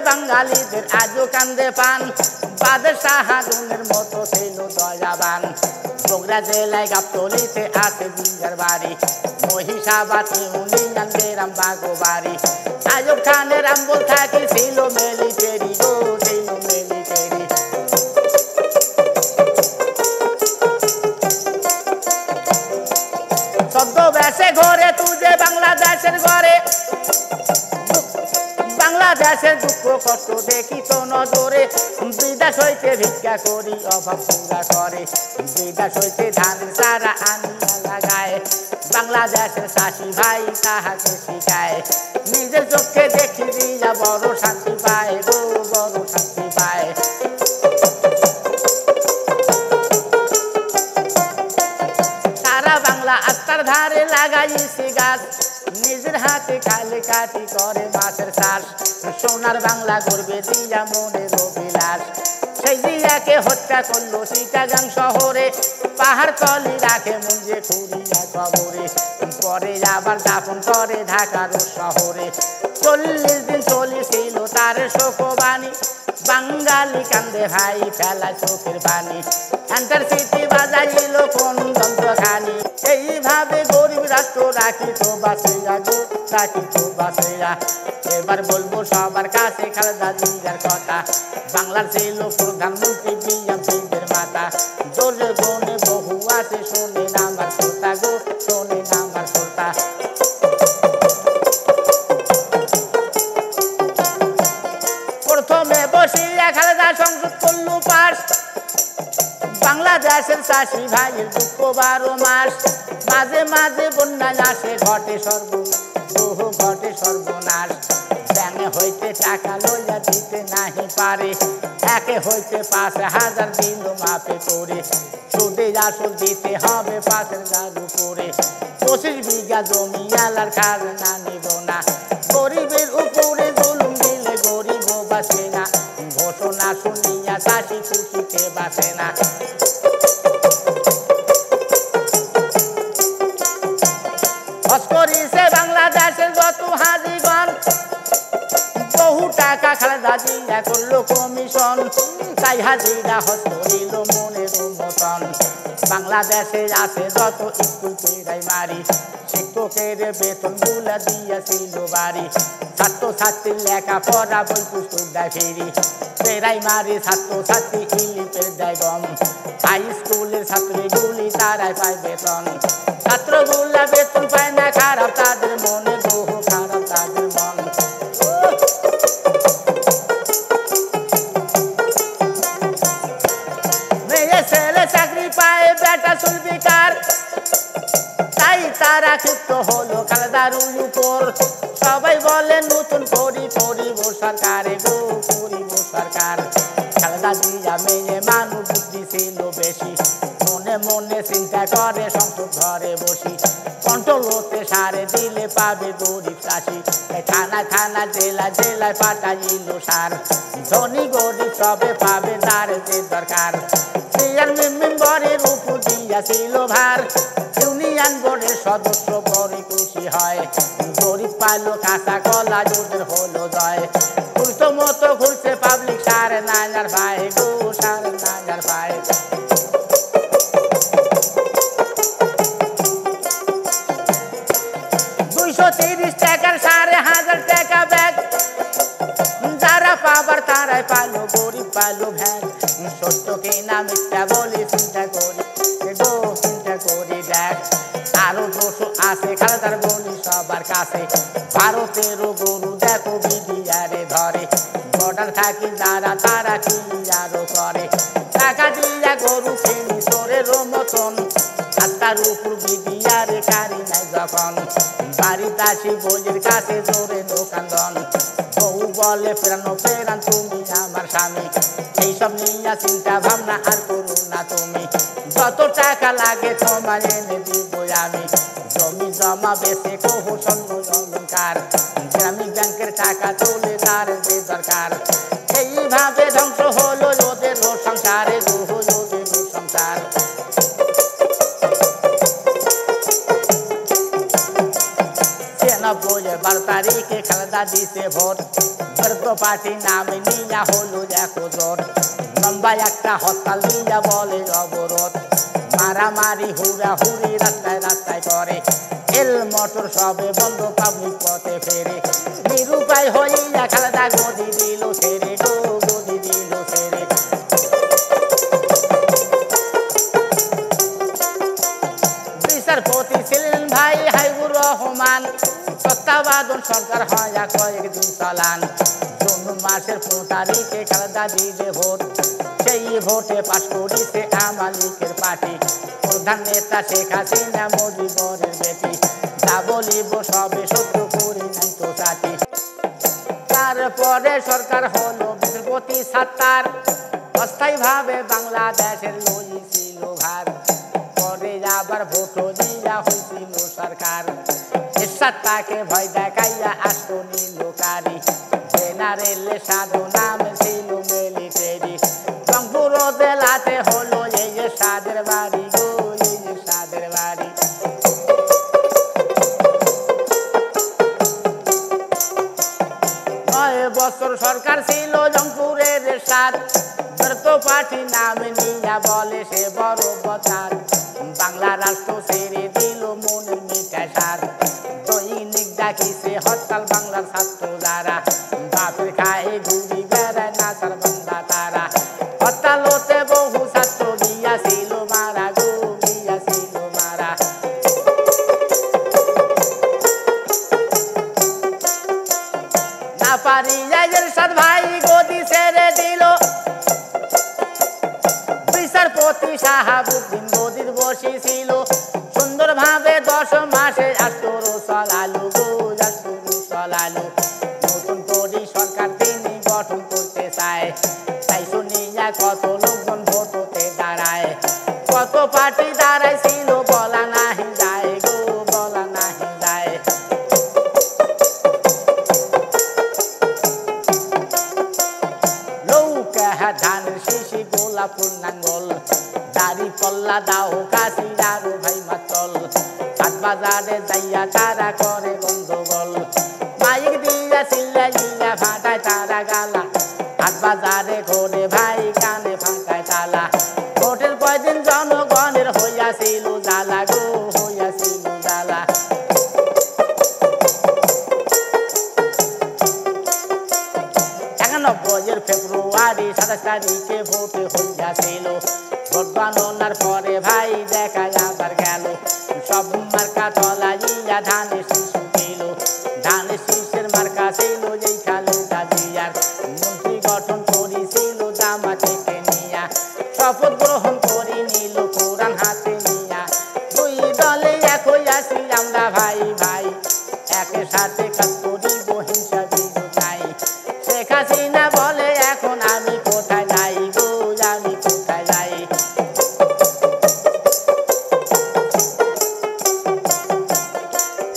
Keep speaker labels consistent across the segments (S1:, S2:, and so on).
S1: বাঙালিদের আজও কান্দে পান বাদশাহ হারুনের মতো ছিল দয়াবান বগুড়া জেলায় গাবতলীতে আছে জিঞ্জার বাড়ি মহিষাবাদ ইউনিয়ন গ্রাম বাগোবাড়ি আইয়ুব খানের আমল থাকি ছিল মিলিটারি গো ছিল মিলিটারি ছদ্মবেশে ঘরে তুজে বাংলাদেশের ঘরে বাংলাদেশের দুঃখ কষ্ট দেখি তো নজরে বিদেশ হইতে ভিক্ষা করি অভাব পুরা করে বিদেশ হইতে ধানের সারা আনিয়া লাগায় বাংলাদেশের চাষি ভাই তাহাকে শিখায় নিজের চোখে দেখি দিয়া বড় শান্তি পায় গো বড় শান্তি পায় সারা বাংলা আত্মার ধারে লাগাইছি গাছ নিজের হাতে খালে কাটি করে মাছের চাষ সোনার বাংলা গর্বে দিয়া মনের অভিলাষ সেই জিয়াকে হত্যা করলো চিটাগাং শহরে পাহাড় তলি রাখে মুঞ্জে খুঁড়িয়া কবরে পরে আবার দাফন করে ঢাকার শহরে 40 দিন চলেছিল তার শোকবাণী বাঙালি কান্দে ভাই ফেলা চোখের পানি এন্টার সিটি বাজাইল কোন যন্ত্রখানি এইভাবে গরিব রাষ্ট্র রাখি তো বাঁচিয়া গো রাখি তো বাঁচিয়া এবার বলবো সবার কাছে খালেদা জিয়ার কথা বাংলার ছিল প্রধানমন্ত্রী বিএনপির মাতা জোরে গনে বহু আছে শোনে আমার কথা গো শোনে আমার কথা প্রথমে বসিয়া খালেদা সংসদ করলো পাস বাংলাদেশের চাষি ভাইয়ের দুঃখ 12 মাস মাঝে মাঝে বন্যায় আসে ঘটে সর্বনাশ ব্যাঙে হইতে টাকা লইয়া দিতে নাহি পারে একে হইতে 5,000 দিল মাপে করে সুদে আসল দিতে হবে 5,000 উপরে 25 বিঘা জমি আলার খাজনা নিব না গরিবের উপরে জুলুম দিলে গরিব বাঁচে না ঘোষণা শুনিয়া চাষি খুশিতে বাঁচে না করিছে বাংলাদেশের যত হাজিগণ বহু টাকা খালেদা জিয়া করলো কমিশন তাই হাজিরা হজ করিল মনের মতন বাংলাদেশে আছে যত স্কুল প্রাইমারি শিক্ষকের বেতন গুলা দিয়েছিল বাড়ি ছাত্রছাত্রীর লেখাপড়া বই পুস্তক দেয় ফেরি প্রাইমারি ছাত্রছাত্রী ইলিপের দেয় গম হাই স্কুলের ছাত্রীগুলি তারাই পায় বেতন ছাত্রগুলা বেতন পায় না খারাপ তাদের মনে বহু খারাপ তাদের মন মেয়ে ছেলে চাকরি পায় বেটা চুল বেকার তাই তারা ক্ষিপ্ত হলো খালেদার উপর সবাই বলে নতুন করিব সরকারে গো করিব সরকার খালেদা জিয়া মেয়ে মানুষ বুদ্ধি ছিল বেশি মনে মনে চিন্তা করে সংসদ ঘরে বসি কন্ট্রোল হতে সারে দিলে পাবে গরিব চাষি থানা জেলায় পাঠাইল সার ধনী গরিব সবে পাবে তার যে দরকার চেয়ারম্যান মেম্বারের উপর দিয়াছিল ভার ইউনিয়ন বোর্ডের সদস্য বড় খুশি হয় গরিব পাইলো কাঁচা কলা জোটের হলো জয় ঘুরতো মতো ঘুরছে পাবলিক 9.5 ভাই গো 9.5 ভাই 230 টাকার 1,500 টাকা ব্যাগ যারা পাবার তারাই পালো গরিব পালো ভ্যাগ সত্য কিনা মিথ্যা বলি চিন্তা করি দেখ আরো দোষ আছে খালেদার বলি সবার কাছে ভারতেরও গরু দেখো বিডিআরে ধরে বর্ডার থাকি যারা তারা ক্লিয়ারও করে টাকা দিয়া গরু কিনি চোরের মতন রাস্তার উপর বিডিআরে কারি নাই যখন বাড়িতে আসি বইয়ের কাছে জোরে দোকানদন বউ বলে ফেরান তুমি আমার স্বামী এইসব নিয়ে চিন্তা ভাবনা আর করো না তুমি যত টাকা লাগে তোমায় এনে দিব আমি জমি জমা বেচে কহু স্বর্ণ অলংকার গ্রামীণ ব্যাংকের টাকা তুলে তার যে দরকার এইভাবে ধ্বংস হলো ওদের সংসারে ওদের সংসার 96 বার তারিখে খালেদা দিতে ভোট বৈধ পার্টি নামে নিয়া হলো দেখো জোট লম্বা একটা হরতাল দিয়া বলে অবরোধ মারামারি হুড়াহুড়ি রাস্তায় রাস্তায় করে এল মোটর সবে বন্ধ পাবলিক পথে ফেরে নিরুপায় হইয়া খালেদা গদি দিল ছেড়ে গো গদি দিল ছেড়ে বিচারপতি ছিলেন ভাই হাইবুর রহমান তত্ত্বাবধান সরকার হয় কয়েকদিন চালান জুন মাসের 15 তারিখে খালেদা দিবে ভোট সেই ভোটে পাশ করিতে আওয়ামী লীগের পার্টি প্রধান নেতা শেখ হাসিনা মুজিবরের বেটি যা বলিব সবে সত্য করি নাই তো চাটি তারপরে সরকার হলো বিচারপতি সাত্তার অস্থায়ীভাবে বাংলাদেশের লইছিল ভার পরে আবার ভোট দিয়া হয়েছিল সরকার এরশাদ তাকে ভয় দেখাইয়া আসতো নিল কারি জেনারেলে সাধু নামে ছিল মিলিটারি রংপুর জেলাতে হলো এই এরশাদের বাড়ি গো এই এরশাদের বাড়ি 9 বছর সরকার ছিল রংপুরের এরশাদ বৈধ পার্টি নামে নিয়া বলে সে বড় বচার বাংলা রাষ্ট্র ছেড়ে দিল মনের মিঠা সার দৈনিক ডাকিছে হরতাল বাংলার ছাত্র যারা বাপের খায়ে ঘুরি বেড়ায় নাচার বান্দা তারা হরতাল হতে বহু ছাত্র গিয়াছিল মারা গো গিয়াছিল মারা না পারিয়া এরশাদ ভাই গদি ছেড়ে দিল বিচারপতি শাহাবুদ্দিন গদির বসেছিল সুন্দরভাবে 10 মাসে আষ্টরো চলালু গো আষ্টরো চলালু নতুন করে সরকার তিনি গঠন করতে চায় তাই শুনিয়া কত লোকজন ভোটতে দাঁড়ায় কত পার্টি দাঁড়াইছিল বলা নাহি যায় গো বলা নাহি যায় লৌকা ধানের শিশি গোলাপুর নাঙ্গল দাড়ি কল্লা দাও কাশি আরো ভাই মাতল হাট বাজারে যাইয়া তারা করে গন্ডগোল মাইক দিয়া চিল্লাইয়া ফাটায় তারা গালা হাট বাজারে ঘোরে ভাই কানে ফাঁকায় তালা ভোটের কয়দিন জনগণের হইয়াছিল জ্বালা গো হইয়াছিল জ্বালা 91 ফেব্রুয়ারি 27 তারিখে ভোট হইয়াছিল ভোট গণনার পরে ভাই দেখা আবার গেল সব মার্কা তলাইয়া ধানের শীষ দিল ধানের শীষের মার্কা ছিল এই খালেদা জিয়ার মন্ত্রী গঠন করেছিল জামা থেকে নিয়া শপথ গ্রহণ করে নিল কোরআন হাতে নিয়া দুই দলে এক হইয়াছি আমরা ভাই ভাই একের সাথে কাজ করিব হিংসা বিরোধ নাই শেখ হাসিনা বলে এখন আমি কোথায় যাই গো আমি কোথায় যাই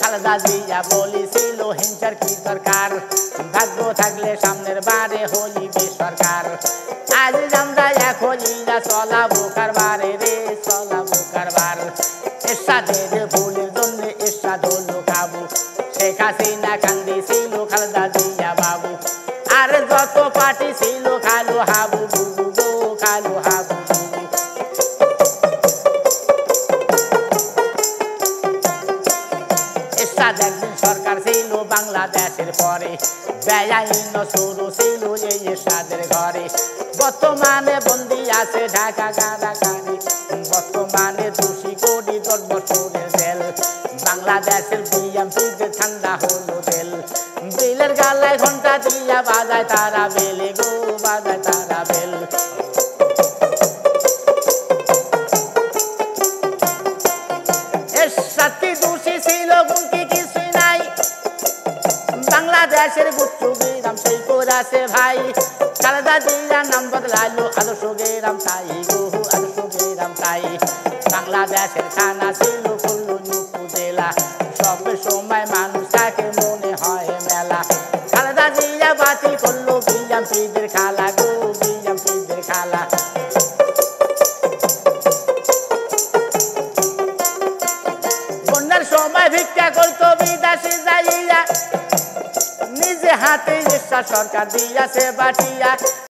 S1: খালেদা জিয়া বলেছিল হিংসার কি দরকার ভাগ্য থাকলে সামনের বারে হইবে সরকার আজ আমরা এক হইয়া চলাবো কারবারে রে চলাবো কারবার এরশাদের ভুলের জন্য এরশাদ হলো কাবু শেখ হাসিনা কান্দিছিল খালেদা জিয়া বাবু আর যত পার্টি ছিল খালু হাবু বুবু গো খালু হাবু বুবু এরশাদ একদিন সরকার ছিল বাংলাদেশের পরে বেআইন শুরু ছিল এই এরশাদের ঘরে বর্তমানে বন্দি আছে ঢাকা কারাগারে বর্তমানে 200 কোটি 10 বছরের জেল বাংলাদেশের বিএমপিতে ঠান্ডা হলো জেল বিলের গালায় ঘন্টা দিয়া বাজায় তারা বেলে গো বাজায় তারা বেল এরশাদ কি দোষী ছিল গুণকি কিছুই নাই বাংলাদেশের গুচ্ছু গিরাম সেই করেছে ভাই খালেদা জিয়ার নাম বদলালো আদর্শ গেরাম তাই গো আদর্শ গেরাম তাই বাংলাদেশের থানা ছিল খুললো উপজেলা সব সময় মানুষ তাকে মনে হয় মেলা খালেদা জিয়া বাতিল করলো বিএমপিদের খালা গো বিএমপিদের খালা বন্যার সময় ভিক্ষা করতো বিদেশে যাইয়া হাতে ঈশ্বর সরকার দিয়াছে বাটিয়া